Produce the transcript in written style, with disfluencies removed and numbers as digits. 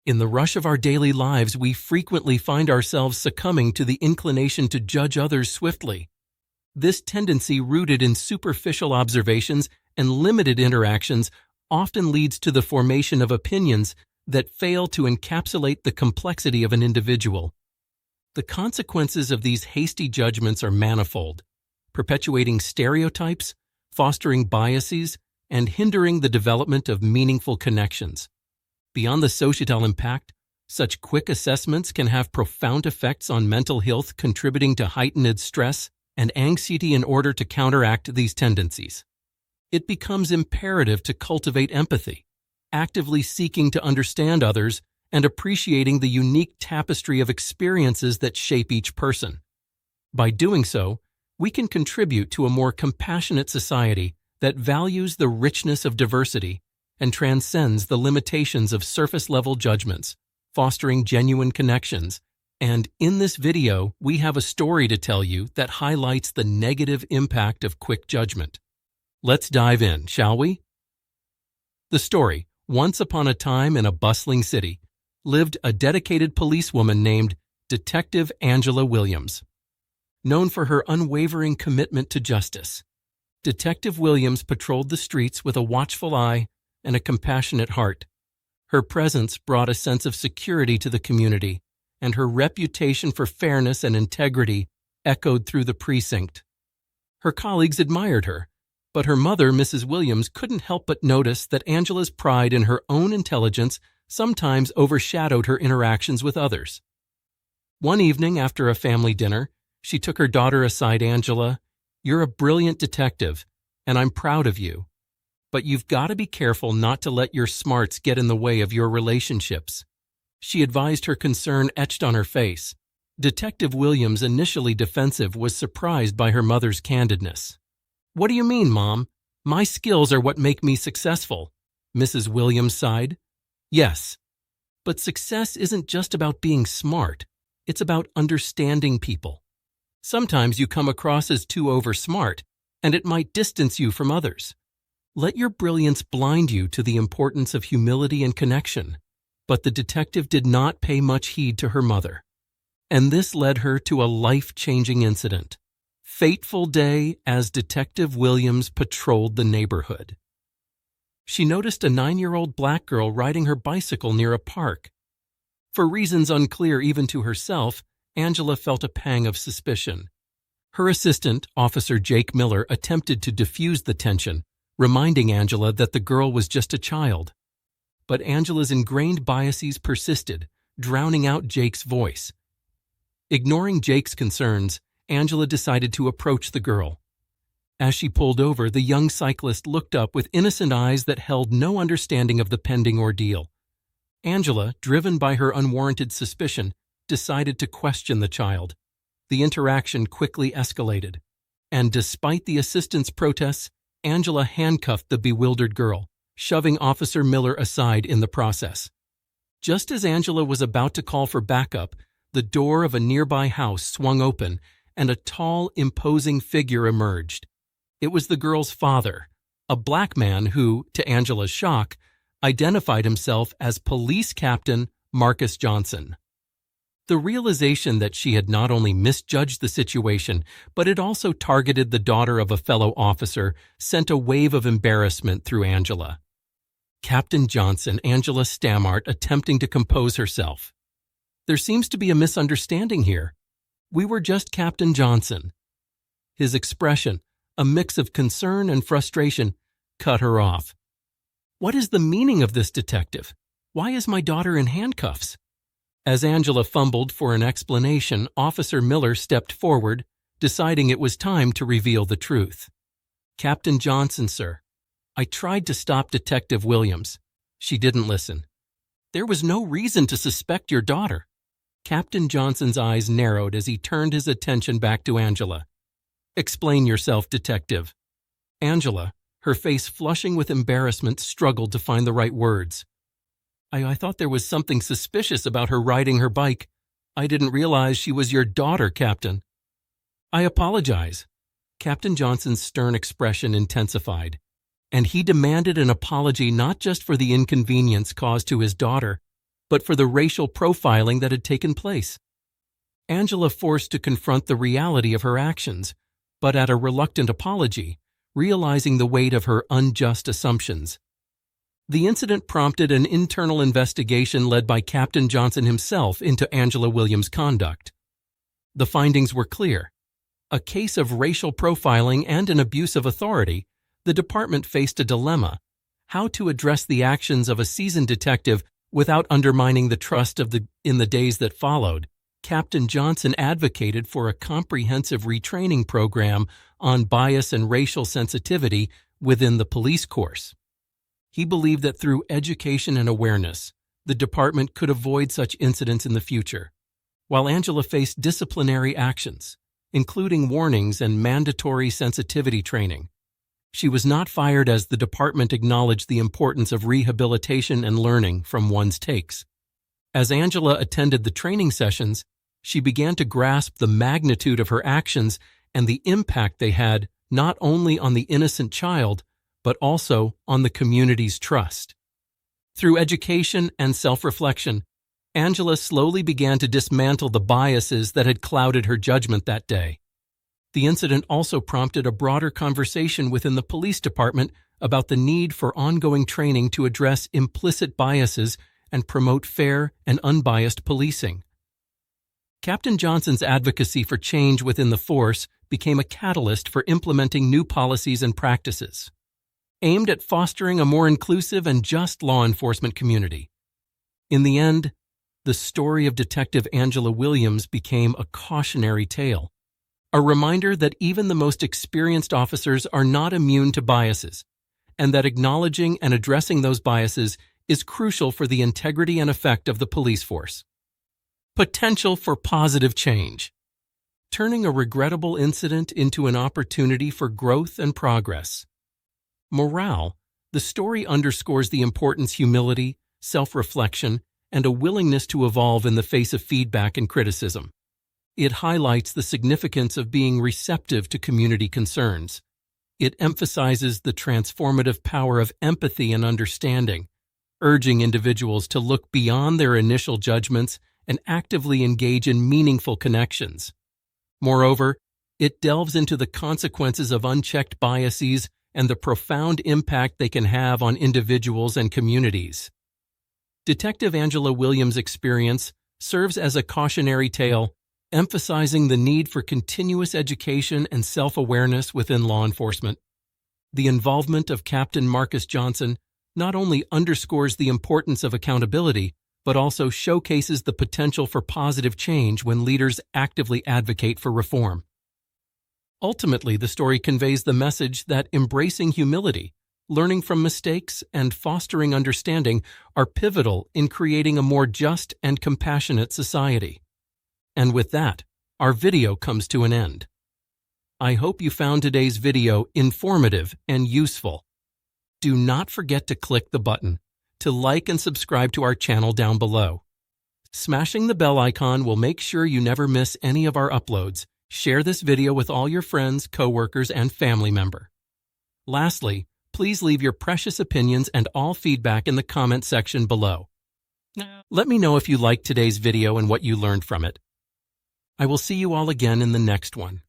In the rush of our daily lives, we frequently find ourselves succumbing to the inclination to judge others swiftly. This tendency, rooted in superficial observations and limited interactions, often leads to the formation of opinions that fail to encapsulate the complexity of an individual. The consequences of these hasty judgments are manifold, perpetuating stereotypes, fostering biases, and hindering the development of meaningful connections. Beyond the societal impact, such quick assessments can have profound effects on mental health, contributing to heightened stress and anxiety. In order to counteract these tendencies, it becomes imperative to cultivate empathy, actively seeking to understand others and appreciating the unique tapestry of experiences that shape each person. By doing so, we can contribute to a more compassionate society that values the richness of diversity and transcends the limitations of surface-level judgments, fostering genuine connections. And in this video, we have a story to tell you that highlights the negative impact of quick judgment. Let's dive in, shall we? The story: once upon a time in a bustling city, lived a dedicated policewoman named Detective Angela Williams. Known for her unwavering commitment to justice, Detective Williams patrolled the streets with a watchful eye and a compassionate heart. Her presence brought a sense of security to the community, and her reputation for fairness and integrity echoed through the precinct. Her colleagues admired her, but her mother, Mrs. Williams, couldn't help but notice that Angela's pride in her own intelligence sometimes overshadowed her interactions with others. One evening after a family dinner, she took her daughter aside. "Angela, you're a brilliant detective, and I'm proud of you. But you've got to be careful not to let your smarts get in the way of your relationships," she advised, her concern etched on her face. Detective Williams, initially defensive, was surprised by her mother's candidness. "What do you mean, Mom? My skills are what make me successful," Mrs. Williams sighed. "Yes, but success isn't just about being smart. It's about understanding people. Sometimes you come across as too oversmart, and it might distance you from others. Let your brilliance blind you to the importance of humility and connection." But the detective did not pay much heed to her mother, and this led her to a life-changing incident. Fateful day as Detective Williams patrolled the neighborhood. She noticed a 9-year-old black girl riding her bicycle near a park. For reasons unclear even to herself, Angela felt a pang of suspicion. Her assistant, Officer Jake Miller, attempted to diffuse the tension, reminding Angela that the girl was just a child. But Angela's ingrained biases persisted, drowning out Jake's voice. Ignoring Jake's concerns, Angela decided to approach the girl. As she pulled over, the young cyclist looked up with innocent eyes that held no understanding of the pending ordeal. Angela, driven by her unwarranted suspicion, decided to question the child. The interaction quickly escalated, and despite the assistant's protests, Angela handcuffed the bewildered girl, shoving Officer Miller aside in the process. Just as Angela was about to call for backup, the door of a nearby house swung open, and a tall, imposing figure emerged. It was the girl's father, a black man who, to Angela's shock, identified himself as Police Captain Marcus Johnson. The realization that she had not only misjudged the situation, but had also targeted the daughter of a fellow officer sent a wave of embarrassment through Angela. "Captain Johnson," Angela stammered, attempting to compose herself. "There seems to be a misunderstanding here. We were just Captain Johnson." His expression, a mix of concern and frustration, cut her off. "What is the meaning of this, detective? Why is my daughter in handcuffs?" As Angela fumbled for an explanation, Officer Miller stepped forward, deciding it was time to reveal the truth. "Captain Johnson, sir. I tried to stop Detective Williams. She didn't listen. There was no reason to suspect your daughter." Captain Johnson's eyes narrowed as he turned his attention back to Angela. "Explain yourself, detective." Angela, her face flushing with embarrassment, struggled to find the right words. I thought there was something suspicious about her riding her bike. I didn't realize she was your daughter, Captain." "I apologize." Captain Johnson's stern expression intensified, and he demanded an apology not just for the inconvenience caused to his daughter, but for the racial profiling that had taken place. Angela forced to confront the reality of her actions, but at a reluctant apology, realizing the weight of her unjust assumptions. The incident prompted an internal investigation led by Captain Johnson himself into Angela Williams' conduct. The findings were clear. A case of racial profiling and an abuse of authority, the department faced a dilemma: how to address the actions of a seasoned detective without undermining the trust in the days that followed. Captain Johnson advocated for a comprehensive retraining program on bias and racial sensitivity within the police course. He believed that through education and awareness, the department could avoid such incidents in the future. While Angela faced disciplinary actions, including warnings and mandatory sensitivity training, she was not fired as the department acknowledged the importance of rehabilitation and learning from one's takes. As Angela attended the training sessions, she began to grasp the magnitude of her actions and the impact they had not only on the innocent child, but also on the community's trust. Through education and self-reflection, Angela slowly began to dismantle the biases that had clouded her judgment that day. The incident also prompted a broader conversation within the police department about the need for ongoing training to address implicit biases and promote fair and unbiased policing. Captain Johnson's advocacy for change within the force became a catalyst for implementing new policies and practices, aimed at fostering a more inclusive and just law enforcement community. In the end, the story of Detective Angela Williams became a cautionary tale, a reminder that even the most experienced officers are not immune to biases, and that acknowledging and addressing those biases is crucial for the integrity and effect of the police force. Potential for positive change. Turning a regrettable incident into an opportunity for growth and progress. Morale. The story underscores the importance of humility, self-reflection, and a willingness to evolve in the face of feedback and criticism. It highlights the significance of being receptive to community concerns. It emphasizes the transformative power of empathy and understanding, urging individuals to look beyond their initial judgments and actively engage in meaningful connections. Moreover, it delves into the consequences of unchecked biases and the profound impact they can have on individuals and communities. Detective Angela Williams' experience serves as a cautionary tale, emphasizing the need for continuous education and self-awareness within law enforcement. The involvement of Captain Marcus Johnson not only underscores the importance of accountability, but also showcases the potential for positive change when leaders actively advocate for reform. Ultimately, the story conveys the message that embracing humility, learning from mistakes, and fostering understanding are pivotal in creating a more just and compassionate society. And with that, our video comes to an end. I hope you found today's video informative and useful. Do not forget to click the button to like and subscribe to our channel down below. Smashing the bell icon will make sure you never miss any of our uploads. Share this video with all your friends, coworkers, and family members. Lastly, please leave your precious opinions and all feedback in the comment section below. Let me know if you liked today's video and what you learned from it. I will see you all again in the next one.